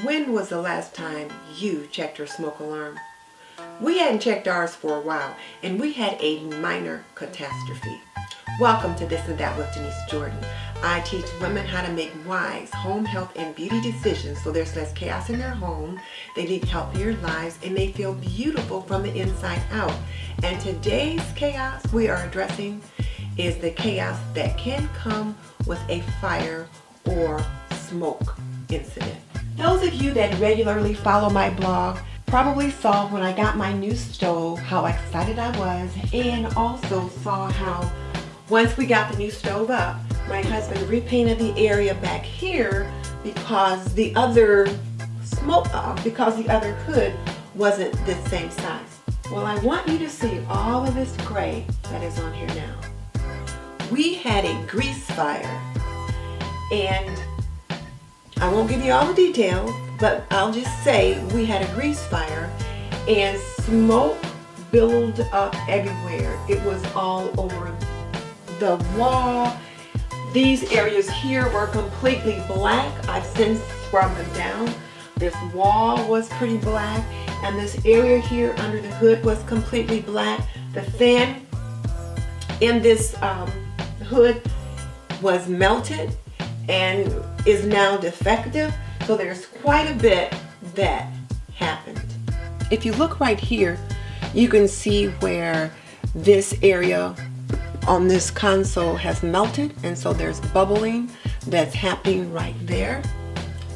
When was the last time you checked your smoke alarm? We hadn't checked ours for a while, and we had a minor catastrophe. Welcome to This and That with Denise Jordan. I teach women how to make wise home health and beauty decisions so there's less chaos in their home, they lead healthier lives, and they feel beautiful from the inside out. And today's chaos we are addressing is the chaos that can come with a fire or smoke incident. Those of you that regularly follow my blog probably saw when I got my new stove how excited I was, and also saw how once we got the new stove up, my husband repainted the area back here because the other hood wasn't the same size. Well, I want you to see all of this gray that is on here now. We had a grease fire, and I won't give you all the details, but I'll just say we had a grease fire and smoke billowed up everywhere. It was all over the wall. These areas here were completely black. I've since scrubbed them down. This wall was pretty black, and this area here under the hood was completely black. The fan in this hood was melted and is now defective, so there's quite a bit that happened. If you look right here, you can see where this area on this console has melted, and so there's bubbling that's happening right there.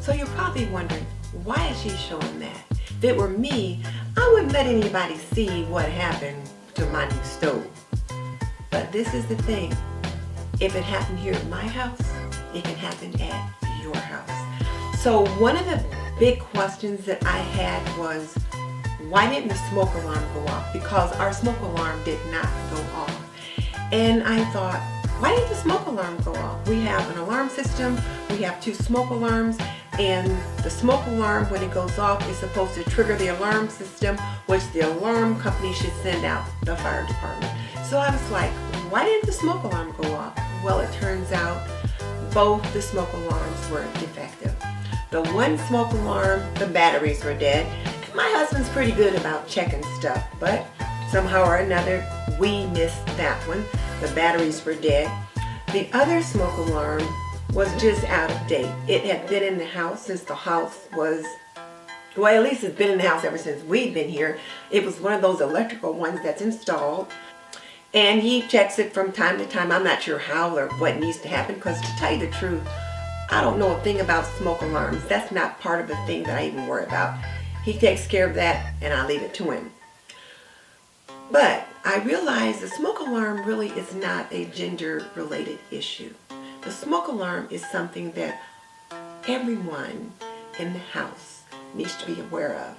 So you're probably wondering, why is she showing that? If it were me, I wouldn't let anybody see what happened to my new stove. But this is the thing, if it happened here at my house, it can happen at your house. So one of the big questions that I had was, why didn't the smoke alarm go off? Because our smoke alarm did not go off. And I thought, why didn't the smoke alarm go off? We have an alarm system, we have 2 smoke alarms, and the smoke alarm, when it goes off, is supposed to trigger the alarm system, which the alarm company should send out the fire department. So I was like, why didn't the smoke alarm go off? Well, it turns out both the smoke alarms were defective. The one smoke alarm, the batteries were dead. And my husband's pretty good about checking stuff, but somehow or another, we missed that one. The batteries were dead. The other smoke alarm was just out of date. It had been in the house since the house was, well, at least it's been in the house ever since we've been here. It was one of those electrical ones that's installed, and he checks it from time to time. I'm not sure how or what needs to happen, because to tell you the truth, I don't know a thing about smoke alarms. That's not part of the thing that I even worry about. He takes care of that, and I leave it to him. But I realized the smoke alarm really is not a gender-related issue. The smoke alarm is something that everyone in the house needs to be aware of.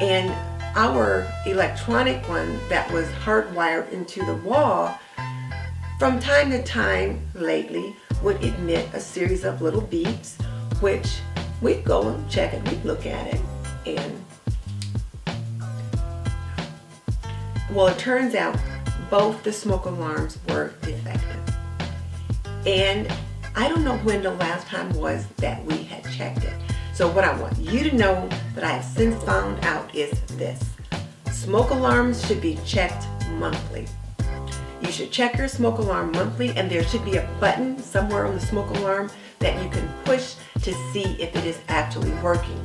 And our electronic one that was hardwired into the wall, from time to time lately, would emit a series of little beeps, which we'd go and check it, we'd look at it, and well, it turns out both the smoke alarms were defective. And I don't know when the last time was that we had checked it. So what I want you to know that I have since found out is this. Smoke alarms should be checked monthly. You should check your smoke alarm monthly, and there should be a button somewhere on the smoke alarm that you can push to see if it is actually working.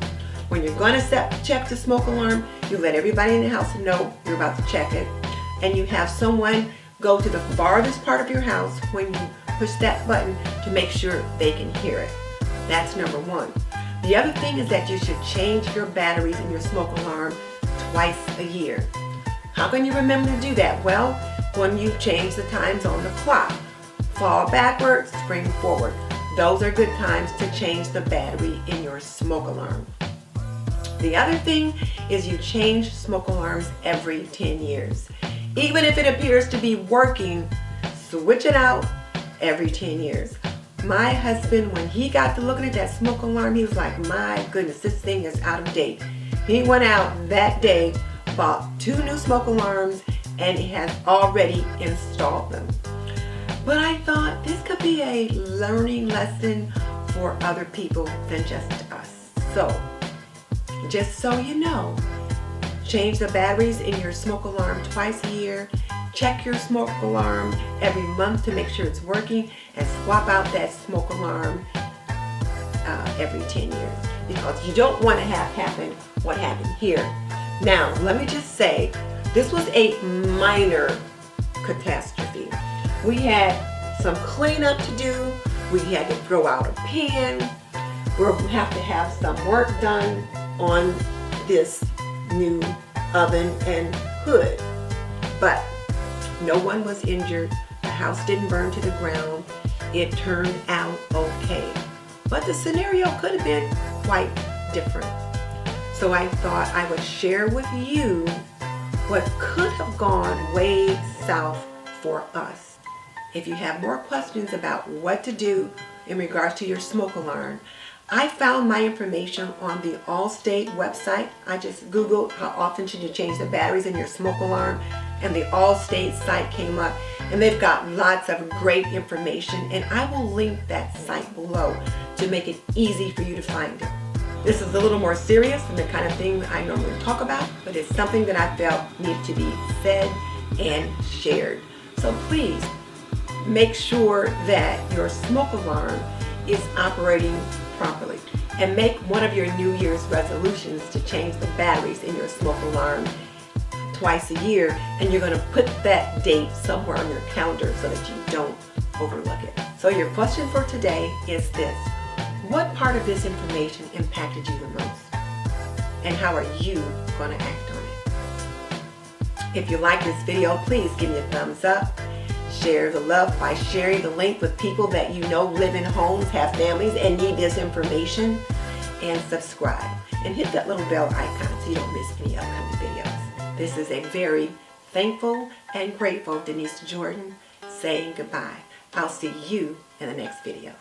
When you're going to check the smoke alarm, you let everybody in the house know you're about to check it, and you have someone go to the farthest part of your house when you push that button to make sure they can hear it. That's number one. The other thing is that you should change your batteries in your smoke alarm twice a year. How can you remember to do that? Well, when you change the times on the clock. Fall backwards, spring forward. Those are good times to change the battery in your smoke alarm. The other thing is you change smoke alarms every 10 years. Even if it appears to be working, switch it out every 10 years. My husband, when he got to looking at that smoke alarm, he was like, my goodness, this thing is out of date. He went out that day, bought 2 new smoke alarms, and he has already installed them. But I thought this could be a learning lesson for other people than just us. So, just so you know, change the batteries in your smoke alarm twice a year. Check your smoke alarm every month to make sure it's working, and swap out that smoke alarm every 10 years, because you don't want to have happen what happened here. Now, let me just say, this was a minor catastrophe. We had some cleanup to do. We had to throw out a pan. We have to have some work done on this new oven and hood. But no one was injured. The house didn't burn to the ground. It turned out okay. But the scenario could have been quite different. So I thought I would share with you what could have gone way south for us. If you have more questions about what to do in regards to your smoke alarm, I found my information on the Allstate website. I just Googled how often should you change the batteries in your smoke alarm, and the Allstate site came up, and they've got lots of great information, and I will link that site below to make it easy for you to find it. This is a little more serious than the kind of thing I normally talk about, but it's something that I felt needed to be said and shared. So please make sure that your smoke alarm is operating properly, and make one of your New Year's resolutions to change the batteries in your smoke alarm twice a year, and you're going to put that date somewhere on your calendar so that you don't overlook it. So your question for today is this: what part of this information impacted you the most, and how are you going to act on it? If you like this video, please give me a thumbs up. Share the love by sharing the link with people that you know live in homes, have families, and need this information. And subscribe. And hit that little bell icon so you don't miss any upcoming videos. This is a very thankful and grateful Denise Jordan saying goodbye. I'll see you in the next video.